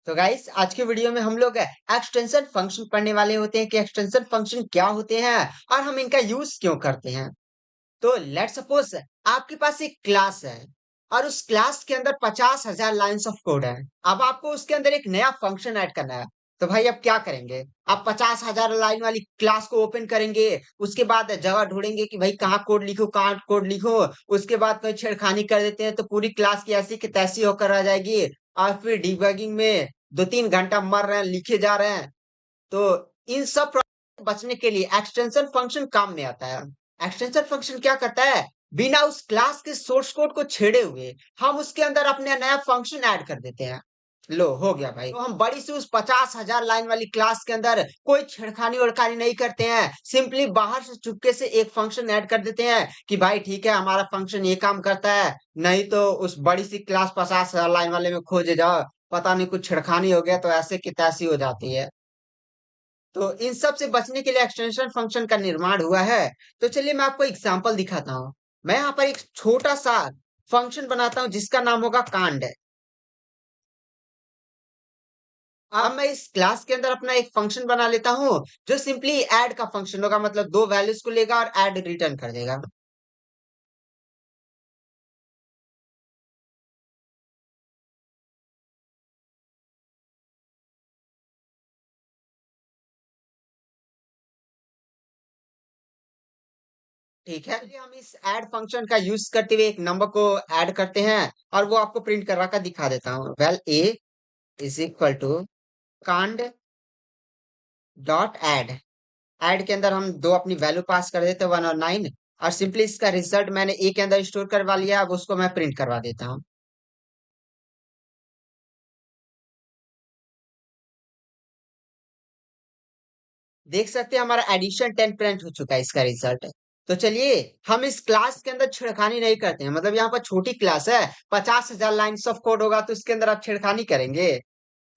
तो गाइस आज के वीडियो में हम लोग एक्सटेंशन फंक्शन पढ़ने वाले होते हैं कि एक्सटेंशन फंक्शन क्या होते हैं और हम इनका यूज क्यों करते हैं। तो लेट सपोज आपके पास एक क्लास है और उस क्लास के अंदर 50,000 लाइंस ऑफ कोड है। अब आपको उसके अंदर एक नया फंक्शन ऐड करना है। तो भाई अब क्या करेंगे? आप 50,000 लाइन वाली क्लास को ओपन करेंगे। उसके बाद जगह ढूंढेंगे कि भाई कहाँ कोड लिखूं, कहाँ कोड लिखूं। उसके बाद कोई छेड़खानी कर देते हैं तो पूरी क्लास की ऐसी की तैसी होकर आ जाएगी। और फिर डिबगिंग में 2-3 घंटा मर रहे हैं, लिखे जा रहे हैं। तो इन सब प्रॉब्लम से बचने के लिए एक्सटेंशन फंक्शन काम में आता है। एक्सटेंशन फंक्शन क्या करता है? बिना उस क्लास के सोर्स कोड को छेड़े हुए हम उसके अंदर अपने नया फंक्शन ऐड कर देते हैं। लो हो गया भाई। तो हम बड़ी सी उस 50,000 लाइन वाली क्लास के अंदर कोई छेड़खानी वड़खानी नहीं करते हैं। सिंपली बाहर से चुपके से एक फंक्शन ऐड कर देते हैं कि भाई ठीक है हमारा फंक्शन ये काम करता है। नहीं तो उस बड़ी सी क्लास 50,000 लाइन वाले में खोजे जाओ, पता नहीं कुछ छेड़खानी हो गया तो ऐसे की तैसी हो जाती है। तो इन सब से बचने के लिए एक्सटेंशन फंक्शन का निर्माण हुआ है। तो चलिए मैं आपको एग्जांपल दिखाता हूँ। मैं यहाँ पर एक छोटा सा फंक्शन बनाता हूँ जिसका नाम होगा कांड। अब मैं इस क्लास के अंदर अपना एक फंक्शन बना लेता हूँ जो सिंपली ऐड का फंक्शन होगा, मतलब दो वैल्यूज को लेगा और ऐड रिटर्न कर देगा। ठीक है, चलिए हम इस ऐड फंक्शन का यूज करते हुए एक नंबर को ऐड करते हैं और वो आपको प्रिंट करवा कर दिखा देता हूँ। Well A is equal to cond dot add. Add के अंदर हम दो अपनी वैल्यू पास कर देते हैं 1 और 9। और सिंपली इसका रिजल्ट मैंने ए के अंदर स्टोर करवा लिया। अब उसको मैं प्रिंट करवा देता हूँ। देख सकते हैं हमारा एडिशन 10 प्रिंट हो चुका है इसका रिजल्ट। तो चलिए हम इस क्लास के अंदर छेड़खानी नहीं करते हैं, मतलब यहाँ पर छोटी क्लास है, 50,000 लाइन्स ऑफ कोड होगा तो इसके अंदर आप छेड़खानी करेंगे।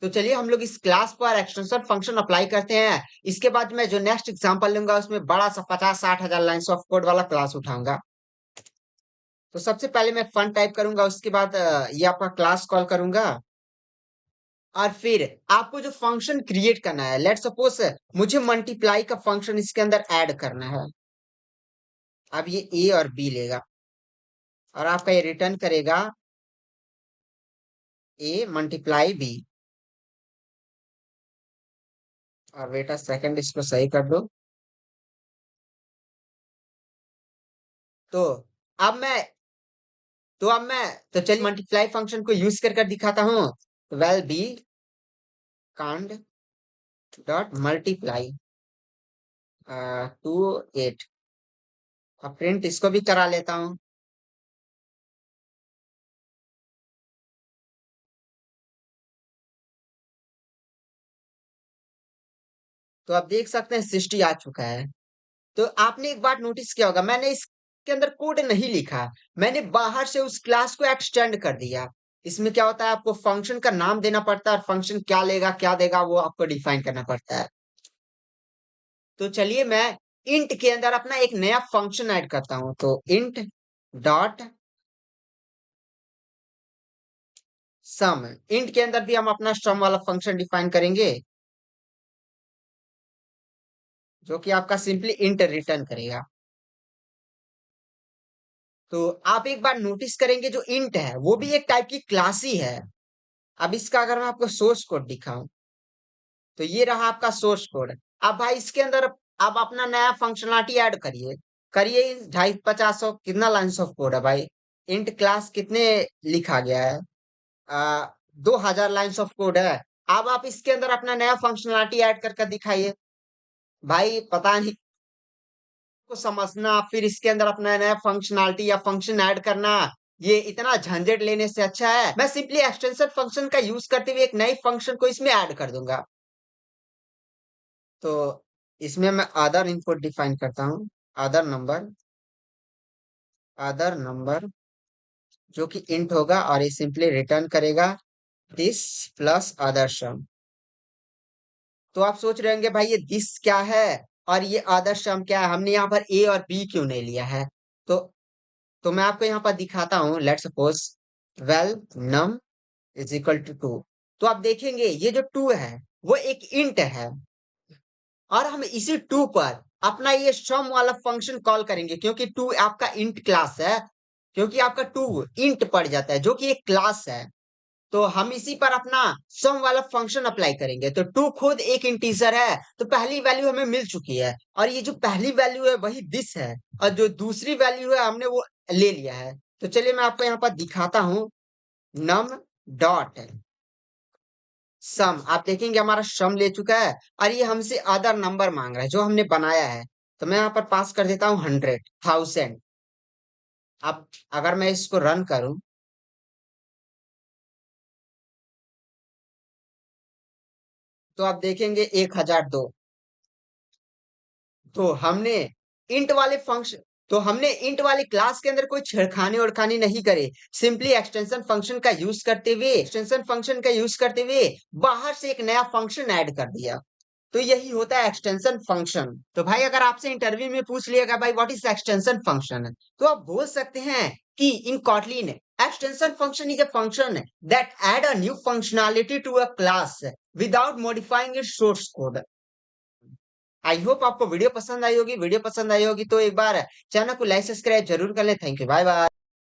तो चलिए हम लोग इस क्लास पर एक्सटेंशन फंक्शन अप्लाई करते हैं। इसके बाद मैं जो नेक्स्ट एग्जांपल लूंगा उसमें बड़ा सा 50-60 हजार लाइन्स ऑफ कोड वाला क्लास उठाऊंगा। तो सबसे पहले मैं फन टाइप करूंगा, उसके बाद ये आपका क्लास कॉल करूंगा। और फिर आपको जो फंक्शन क्रिएट करना है, लेट सपोज मुझे मल्टीप्लाई का फंक्शन इसके अंदर ऐड करना है। अब ये ए और बी लेगा और आपका ये रिटर्न करेगा ए मल्टीप्लाई बी। और वेट अ सेकंड, इसको सही कर दो। तो अब मैं तो चलिए मल्टीप्लाई फंक्शन को यूज कर दिखाता हूँ। वेल बी कांड डॉट मल्टीप्लाई 2 8। अब प्रिंट इसको भी करा लेता हूँ। तो आप देख सकते हैं 60 आ चुका है। तो आपने एक बात नोटिस किया होगा, मैंने इसके अंदर कोड नहीं लिखा। मैंने बाहर से उस क्लास को एक्सटेंड कर दिया। इसमें क्या होता है, आपको फंक्शन का नाम देना पड़ता है और फंक्शन क्या लेगा क्या देगा वो आपको डिफाइन करना पड़ता है। तो चलिए मैं इंट के अंदर अपना एक नया फंक्शन ऐड करता हूं। तो इंट डॉट सम। इंट के अंदर भी हम अपना सम वाला फंक्शन डिफाइन करेंगे जो कि आपका सिंपली इंट रिटर्न करेगा। तो आप एक बार नोटिस करेंगे जो इंट है वो भी एक टाइप की क्लास ही है। अब इसका अगर मैं आपको सोर्स कोड दिखाऊं तो ये रहा आपका सोर्स कोड। अब भाई इसके अंदर आप अपना नया फंक्शनलिटी ऐड करिए। करिए 250-50 कितना लाइन्स ऑफ कोड है भाई। इंट क्लास कितने लिखा गया है? 2,000 लाइन्स ऑफ कोड है। अब आप इसके अंदर अपना नया फंक्शनलिटी ऐड कर दिखाइए। भाई पता नहीं को समझना फिर इसके अंदर अपना नया फंक्शनलिटी या फंक्शन ऐड करना, ये इतना झंझट लेने से अच्छा है मैं सिंपली एक्सटेंशन फंक्शन का यूज करते हुए एक नई फंक्शन को इसमें ऐड कर दूंगा। तो इसमें मैं अदर इनपुट डिफाइन करता हूँ। अदर नंबर, अदर नंबर जो कि इंट होगा और ये सिंपली रिटर्न करेगा दिस प्लस अदर सम। तो आप सोच रहे होंगे भाई ये दिस क्या है और ये अदर सम क्या है, हमने यहाँ पर ए और बी क्यों नहीं लिया है? तो तो मैं आपको यहाँ पर दिखाता हूँ। Let suppose well num is equal to 2। तो आप देखेंगे ये जो 2 है, वो एक इंट है और हम इसी 2 पर अपना ये सम वाला फंक्शन कॉल करेंगे क्योंकि 2 आपका इंट क्लास है, क्योंकि आपका 2 इंट पड़ जाता है जो कि एक क्लास है। तो हम इसी पर अपना सम वाला फंक्शन अप्लाई करेंगे। तो 2 खुद एक इंटीजर है, तो पहली वैल्यू हमें मिल चुकी है और ये जो पहली वैल्यू है वही दिस है और जो दूसरी वैल्यू है हमने वो ले लिया है। तो चलिए मैं आपको यहाँ पर दिखाता हूँ नम डॉट सम। आप देखेंगे हमारा सम ले चुका है और ये हमसे अदर नंबर मांग रहा है जो हमने बनाया है। तो मैं यहाँ पर पास कर देता हूँ 100,000। अब अगर मैं इसको रन करूं तो आप देखेंगे 1002। तो हमने इंट वाले फंक्शन तो हमने इंट वाले क्लास के अंदर कोई छेड़खानी ओड़खानी नहीं करे। सिंपली एक्सटेंशन फंक्शन का यूज करते हुए बाहर से एक नया फंक्शन ऐड कर दिया। तो यही होता है एक्सटेंशन फंक्शन। तो भाई अगर आपसे इंटरव्यू में पूछ लिएगा भाई व्हाट इज एक्सटेंशन फंक्शन, तो आप बोल सकते हैं कि in Kotlin extension function is a function that add a new functionality to a class without modifying its source code. I hope आपको वीडियो पसंद आई होगी। वीडियो पसंद आई होगी तो एक बार चैनल को लाइक सब्सक्राइब जरूर कर ले। Thank you, bye bye.